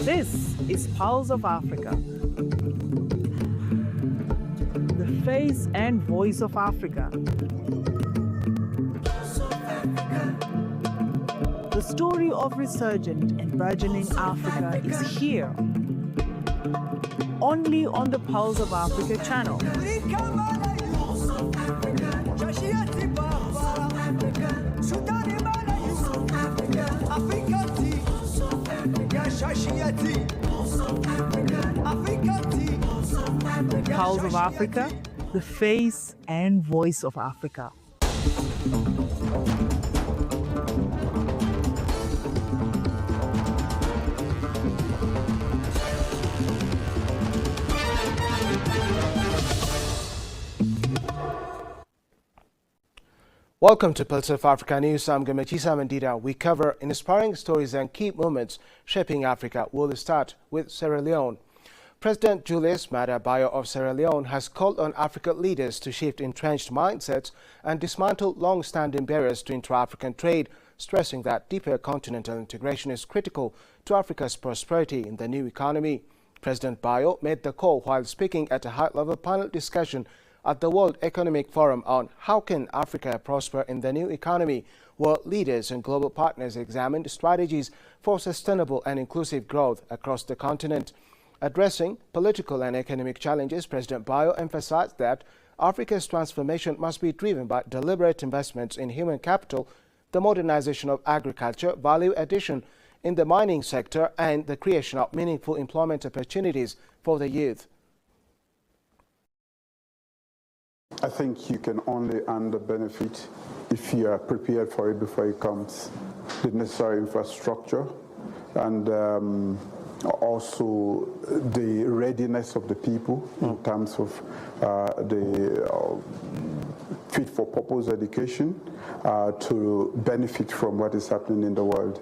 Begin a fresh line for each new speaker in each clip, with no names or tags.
This is Pulse of Africa, the face and voice of Africa. The story of resurgent and burgeoning Africa is here, only on the Pulse of Africa channel. Pulse of Africa, the face and voice of Africa.
Welcome to Pulse of Africa News. I'm Gamachisa Mandida. We cover inspiring stories and key moments shaping Africa. We'll start with Sierra Leone. President Julius Maada Bio of Sierra Leone has called on African leaders to shift entrenched mindsets and dismantle long-standing barriers to intra-African trade, stressing that deeper continental integration is critical to Africa's prosperity in the new economy. President Bio made the call while speaking at a high-level panel discussion at the World Economic Forum on how can Africa prosper in the new economy, where leaders and global partners examined strategies for sustainable and inclusive growth across the continent. Addressing political and economic challenges, President Bio emphasized that Africa's transformation must be driven by deliberate investments in human capital, the modernization of agriculture, value addition in the mining sector, and the creation of meaningful employment opportunities for the youth.
I think you can only earn the benefit if you are prepared for it before it comes. The necessary infrastructure and also the readiness of the people in terms of the fit-for-purpose education to benefit from what is happening in the world.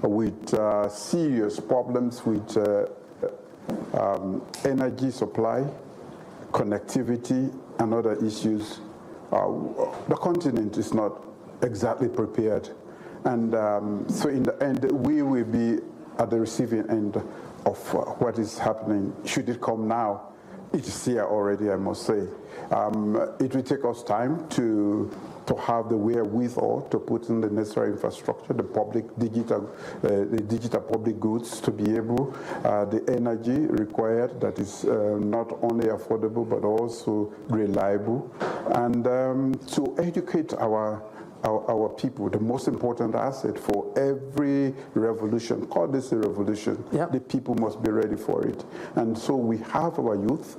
With serious problems with energy supply, connectivity, and other issues, the continent is not exactly prepared. And so in the end, we will be at the receiving end of what is happening. Should it come now, it is here already, I must say. It will take us time to have the wherewithal to put in the necessary infrastructure, the digital public goods to be able, the energy required that is not only affordable but also reliable, and to educate our people. The most important asset for every revolution, call this a revolution, the people must be ready for it. And so we have our youth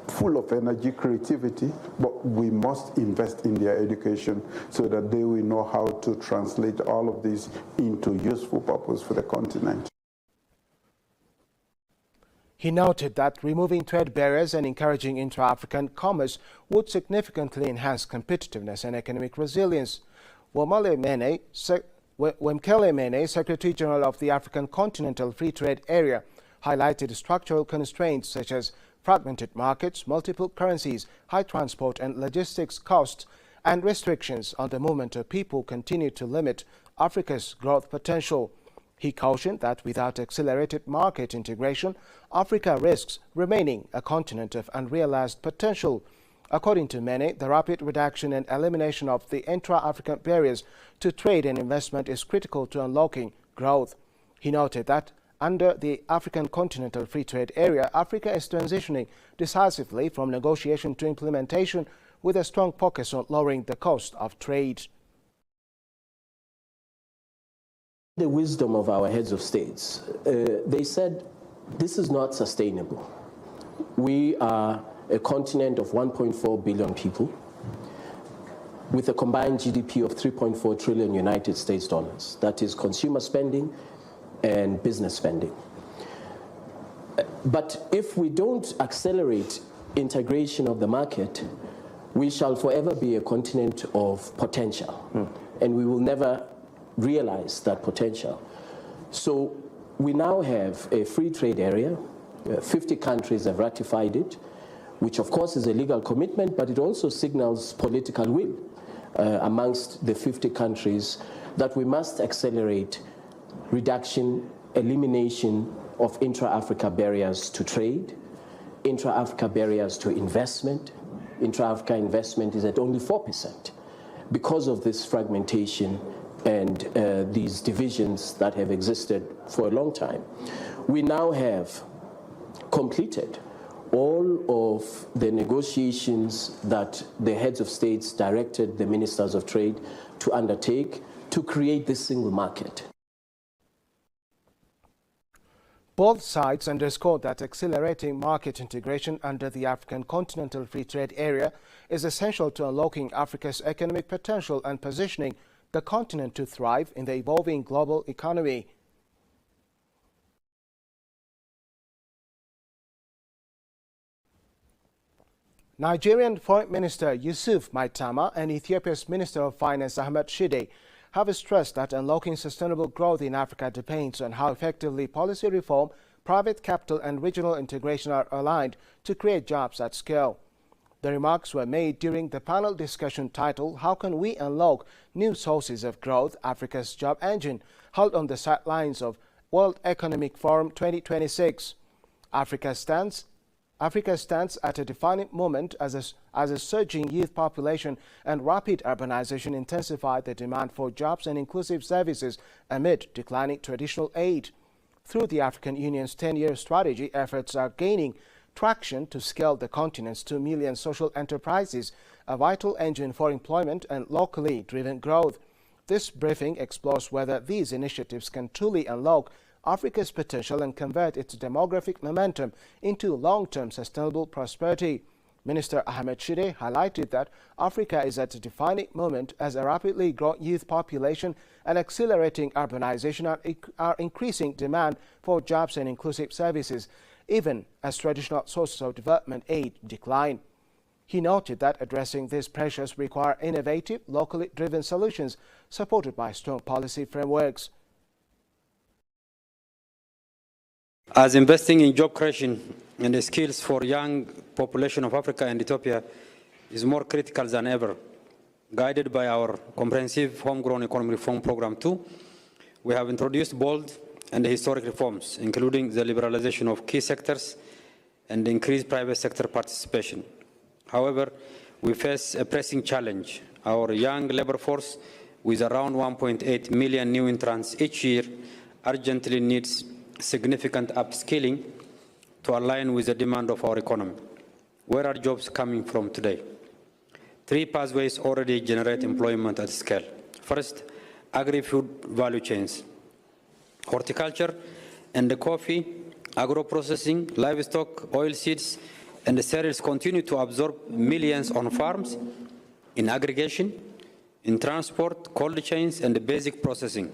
full of energy, creativity, but we must invest in their education so that they will know how to translate all of this into useful purpose for the continent.
He noted that removing trade barriers and encouraging intra-African commerce would significantly enhance competitiveness and economic resilience. Wemkele Mene, Secretary General of the African Continental Free Trade Area, highlighted structural constraints such as fragmented markets, multiple currencies, high transport and logistics costs, and restrictions on the movement of people continue to limit Africa's growth potential. He cautioned that without accelerated market integration, Africa risks remaining a continent of unrealized potential. According to Mene, the rapid reduction and elimination of the intra-African barriers to trade and investment is critical to unlocking growth. He noted that under the African Continental Free Trade Area, Africa is transitioning decisively from negotiation to implementation with a strong focus on lowering the cost of trade.
The wisdom of our heads of states, they said this is not sustainable. We are a continent of 1.4 billion people with a combined GDP of 3.4 trillion United States dollars. That is consumer spending and business spending. But if we don't accelerate integration of the market, we shall forever be a continent of potential, and we will never realize that potential. So we now have a free trade area. 50 countries have ratified it, which of course is a legal commitment, but it also signals political will amongst the 50 countries that we must accelerate reduction, elimination of intra-Africa barriers to trade, intra-Africa barriers to investment. Intra-Africa investment is at only 4% because of this fragmentation and these divisions that have existed for a long time. We now have completed all of the negotiations that the heads of states directed the ministers of trade to undertake to create this single market.
Both sides underscored that accelerating market integration under the African Continental Free Trade Area is essential to unlocking Africa's economic potential and positioning the continent to thrive in the evolving global economy. Nigerian Foreign Minister Yusuf Maitama and Ethiopia's Minister of Finance Ahmed Shide have stressed that unlocking sustainable growth in Africa depends on how effectively policy reform, private capital and regional integration are aligned to create jobs at scale. The remarks were made during the panel discussion titled "How Can We Unlock New Sources of Growth? Africa's Job Engine," held on the sidelines of World Economic Forum 2026. Africa stands at a defining moment as a surging youth population and rapid urbanization intensify the demand for jobs and inclusive services amid declining traditional aid. Through the African Union's 10-year strategy, efforts are gaining traction to scale the continent's 2 million social enterprises, a vital engine for employment and locally driven growth. This briefing explores whether these initiatives can truly unlock Africa's potential and convert its demographic momentum into long-term sustainable prosperity. Minister Ahmed Shide highlighted that Africa is at a defining moment as a rapidly growing youth population and accelerating urbanization are increasing demand for jobs and inclusive services, even as traditional sources of development aid decline. He noted that addressing these pressures require innovative, locally driven solutions supported by strong policy frameworks.
As investing in job creation and the skills for young population of Africa and Ethiopia is more critical than ever, guided by our comprehensive homegrown economic reform program 2, we have introduced bold and historic reforms, including the liberalization of key sectors and increased private sector participation. However, we face a pressing challenge. Our young labor force, with around 1.8 million new entrants each year, urgently needs significant upskilling to align with the demand of our economy. Where are jobs coming from today? 3 pathways already generate employment at scale. First, agri-food value chains. Horticulture and the coffee, agro-processing, livestock, oilseeds, and the cereals continue to absorb millions on farms, in aggregation, in transport, cold chains, and the basic processing.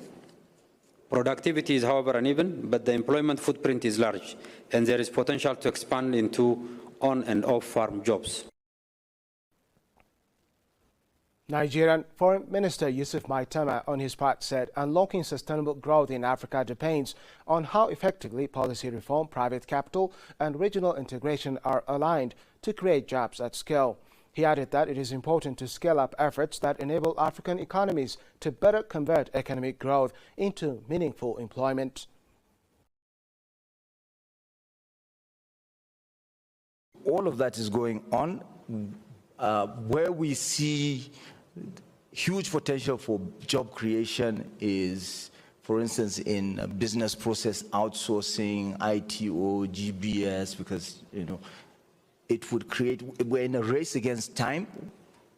Productivity is, however, uneven, but the employment footprint is large, and there is potential to expand into on- and off-farm jobs.
Nigerian Foreign Minister Yusuf Maitama, on his part, said unlocking sustainable growth in Africa depends on how effectively policy reform, private capital, and regional integration are aligned to create jobs at scale. He added that it is important to scale up efforts that enable African economies to better convert economic growth into meaningful employment.
All of that is going on. Where we see huge potential for job creation is, for instance, in business process outsourcing, ITO, GBS, because, you know, it would create, we're in a race against time.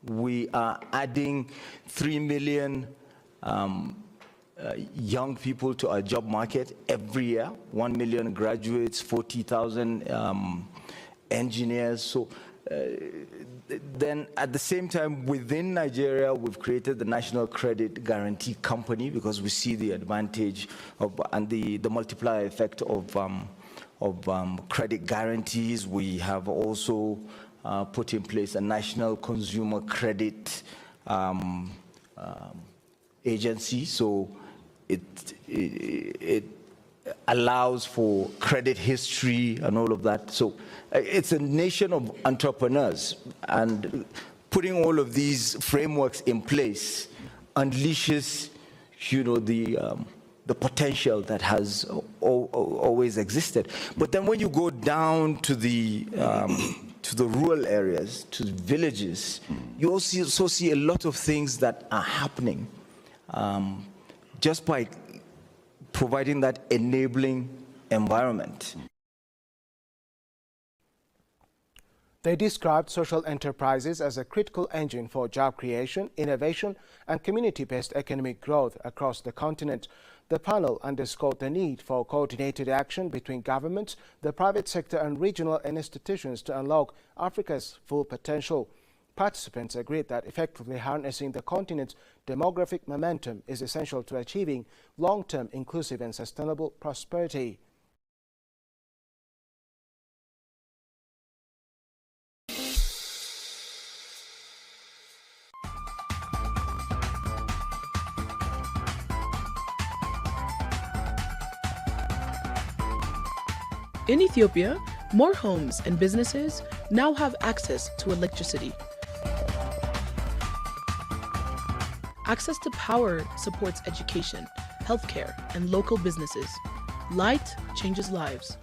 We are adding 3 million young people to our job market every year, 1 million graduates, 40,000 engineers. So then at the same time, within Nigeria, we've created the National Credit Guarantee Company because we see the advantage of and the multiplier effect of credit guarantees. We have also put in place a National Consumer Credit Agency, so it allows for credit history and all of that. So it's a nation of entrepreneurs, and putting all of these frameworks in place unleashes, you know, the potential that has always existed. But then when you go down to the rural areas, to the villages, you also see a lot of things that are happening just by providing that enabling environment.
They described social enterprises as a critical engine for job creation, innovation, and community-based economic growth across the continent. The panel underscored the need for coordinated action between governments, the private sector, and regional institutions to unlock Africa's full potential. Participants agreed that effectively harnessing the continent's demographic momentum is essential to achieving long-term inclusive and sustainable prosperity.
In Ethiopia, more homes and businesses now have access to electricity. Access to power supports education, healthcare, and local businesses. Light changes lives.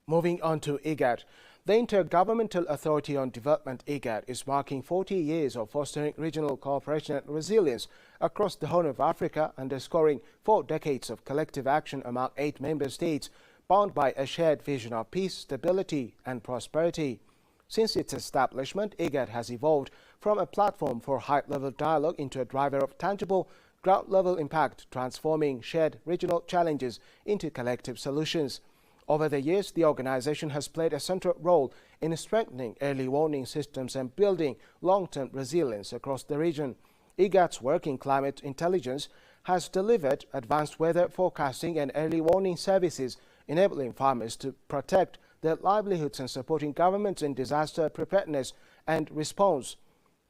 Moving on to IGAD. The Intergovernmental Authority on Development, IGAD, is marking 40 years of fostering regional cooperation and resilience across the Horn of Africa, underscoring 4 decades of collective action among 8 member states, bound by a shared vision of peace, stability, and prosperity. Since its establishment, IGAD has evolved from a platform for high-level dialogue into a driver of tangible, ground-level impact, transforming shared regional challenges into collective solutions. Over the years, the organization has played a central role in strengthening early warning systems and building long-term resilience across the region. IGAD's work in climate intelligence has delivered advanced weather forecasting and early warning services, enabling farmers to protect their livelihoods and supporting governments in disaster preparedness and response.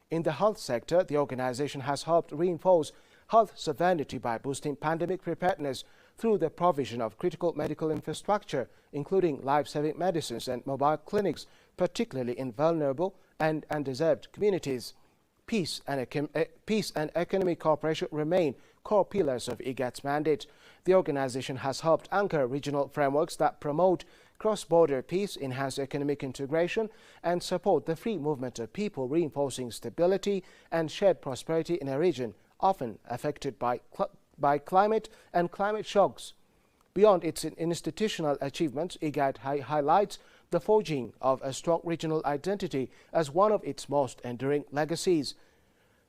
In the health sector, the organization has helped reinforce health sovereignty by boosting pandemic preparedness through the provision of critical medical infrastructure, including life-saving medicines and mobile clinics, particularly in vulnerable and undeserved communities. Peace and economic cooperation remain core pillars of IGAD's mandate. The organization has helped anchor regional frameworks that promote cross-border peace, enhance economic integration, and support the free movement of people, reinforcing stability and shared prosperity in a region often affected by climate and climate shocks. Beyond its institutional achievements, IGAD highlights the forging of a strong regional identity as one of its most enduring legacies.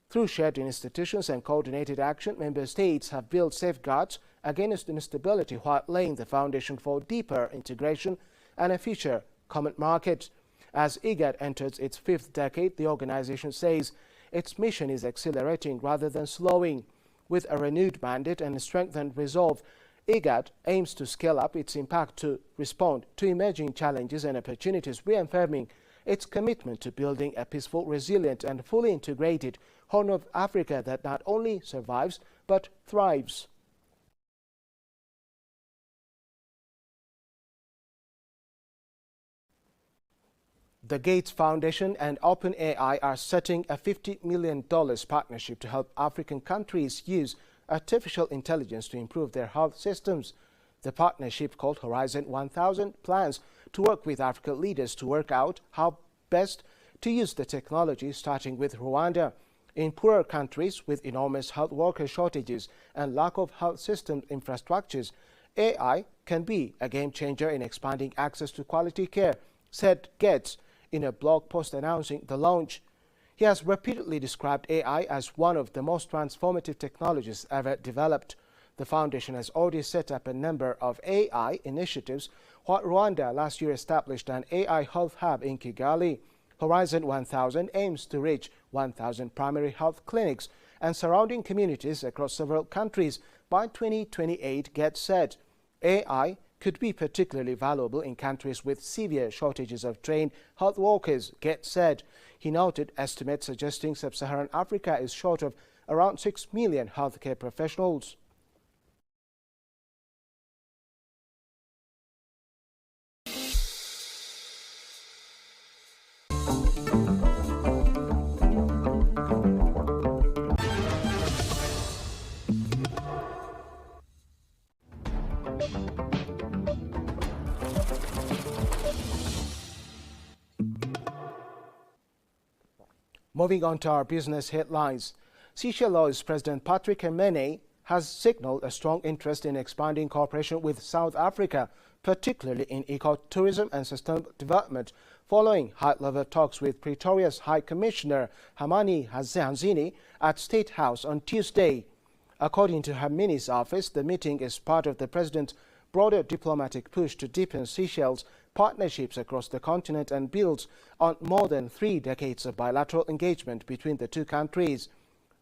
Through shared institutions and coordinated action, member states have built safeguards against instability while laying the foundation for deeper integration and a future common market. As IGAD enters its 5th decade, the organization says its mission is accelerating rather than slowing. With a renewed mandate and a strengthened resolve, IGAD aims to scale up its impact to respond to emerging challenges and opportunities, reaffirming its commitment to building a peaceful, resilient, and fully integrated Horn of Africa that not only survives but thrives. The Gates Foundation and OpenAI are setting a $50 million partnership to help African countries use artificial intelligence to improve their health systems. The partnership, called Horizon 1000, plans to work with African leaders to work out how best to use the technology, starting with Rwanda. In poorer countries with enormous health worker shortages and lack of health system infrastructures, AI can be a game changer in expanding access to quality care, said Gates in a blog post announcing the launch. He has repeatedly described AI as one of the most transformative technologies ever developed. The foundation has already set up a number of AI initiatives, while Rwanda last year established an AI health hub in Kigali. Horizon 1000 aims to reach 1,000 primary health clinics and surrounding communities across several countries by 2028, Gates said. AI could be particularly valuable in countries with severe shortages of trained health workers, Gates said. He noted estimates suggesting sub-Saharan Africa is short of around 6 million healthcare professionals. Moving on to our business headlines. Seychelles President Patrick Hermene has signaled a strong interest in expanding cooperation with South Africa, particularly in ecotourism and sustainable development, following high-level talks with Pretoria's High Commissioner Hamani Hanzini at State House on Tuesday. According to Hermene's office, the meeting is part of the president's broader diplomatic push to deepen Seychelles' partnerships across the continent and builds on more than 3 decades of bilateral engagement between the two countries.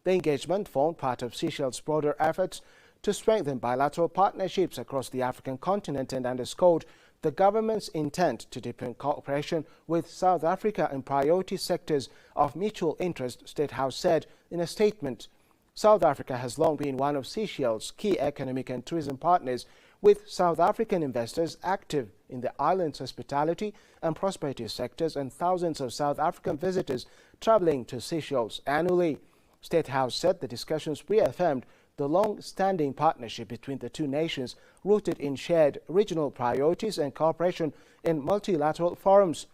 The engagement formed part of Seychelles' broader efforts to strengthen bilateral partnerships across the African continent and underscored the government's intent to deepen cooperation with South Africa in priority sectors of mutual interest, State House said in a statement. South Africa has long been one of Seychelles' key economic and tourism partners, with South African investors active in the island's hospitality and prosperity sectors and thousands of South African visitors traveling to Seychelles annually. State House said the discussions reaffirmed the long-standing partnership between the two nations, rooted in shared regional priorities and cooperation in multilateral forums.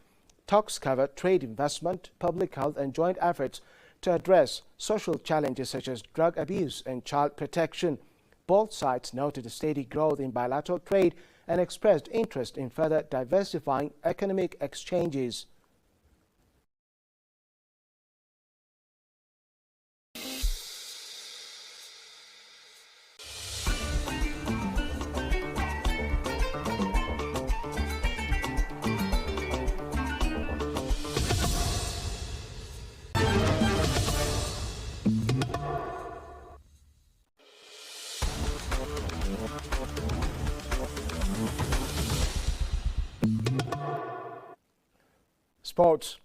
Talks covered trade, investment, public health and joint efforts to address social challenges such as drug abuse and child protection. Both sides noted a steady growth in bilateral trade and expressed interest in further diversifying economic exchanges. Sports.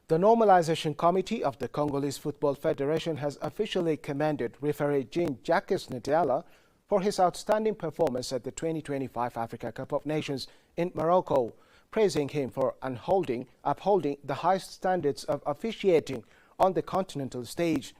The Normalization Committee of the Congolese Football Federation has officially commended referee Jean-Jacques Ndala for his outstanding performance at the 2025 Africa Cup of Nations in Morocco, praising him for upholding the highest standards of officiating on the continental stage.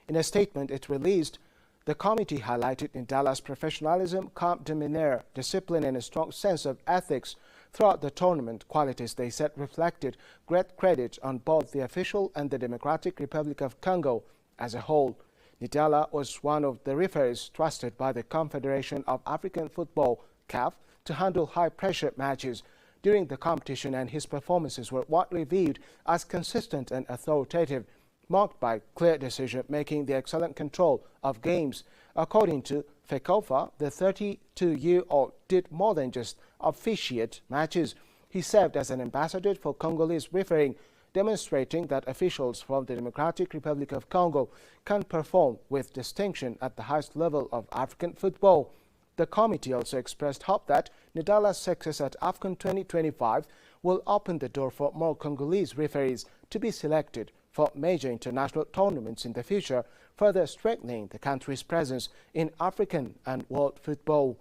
In a statement it released, the committee highlighted Ndala's professionalism, calm demeanor, discipline and a strong sense of ethics throughout the tournament, qualities they said reflected great credit on both the official and the Democratic Republic of Congo as a whole. Ndala was one of the referees trusted by the Confederation of African Football, CAF, to handle high-pressure matches during the competition, and his performances were widely viewed as consistent and authoritative, marked by clear decision-making, the excellent control of games. According to Fekofa, the 32-year-old did more than just officiate matches. He served as an ambassador for Congolese refereeing, demonstrating that officials from the Democratic Republic of Congo can perform with distinction at the highest level of African football. The committee also expressed hope that Ndala's success at AFCON 2025 will open the door for more Congolese referees to be selected for major international tournaments in the future, further strengthening the country's presence in African and world football.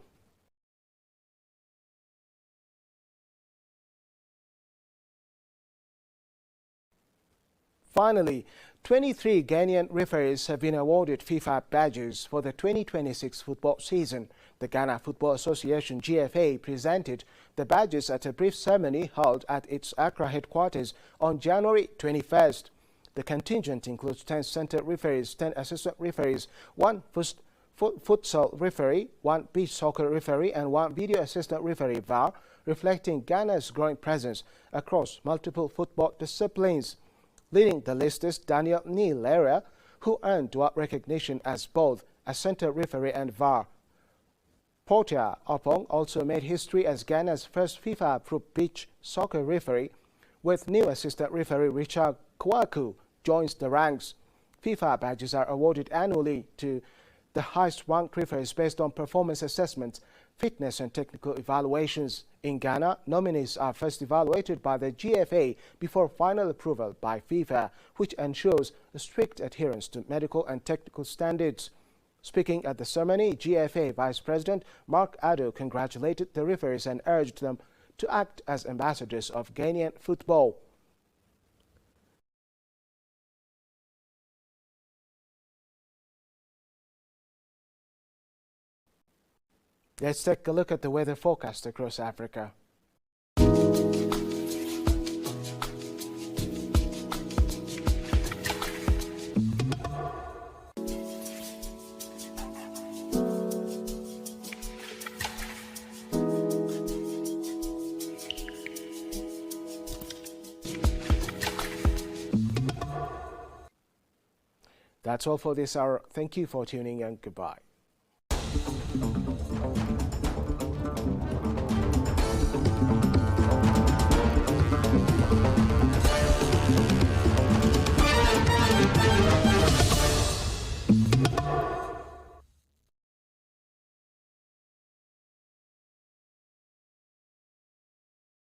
Finally, 23 Ghanaian referees have been awarded FIFA badges for the 2026 football season. The Ghana Football Association GFA presented the badges at a brief ceremony held at its Accra headquarters on January 21st. The contingent includes 10 center referees, 10 assistant referees, 1 futsal referee, 1 beach soccer referee, and 1 video assistant referee (VAR), reflecting Ghana's growing presence across multiple football disciplines. Leading the list is Daniel Nielera, who earned dual recognition as both a center referee and VAR. Portia Opong also made history as Ghana's first FIFA-approved beach soccer referee, with new assistant referee Richard Kwaku joins the ranks. FIFA badges are awarded annually to the highest-ranked referees based on performance assessments, fitness and technical evaluations. In Ghana, nominees are first evaluated by the GFA before final approval by FIFA, which ensures a strict adherence to medical and technical standards. Speaking at the ceremony, GFA Vice President Mark Addo congratulated the referees and urged them to act as ambassadors of Ghanaian football. Let's take a look at the weather forecast across Africa. That's all for this hour. Thank you for tuning in. Goodbye.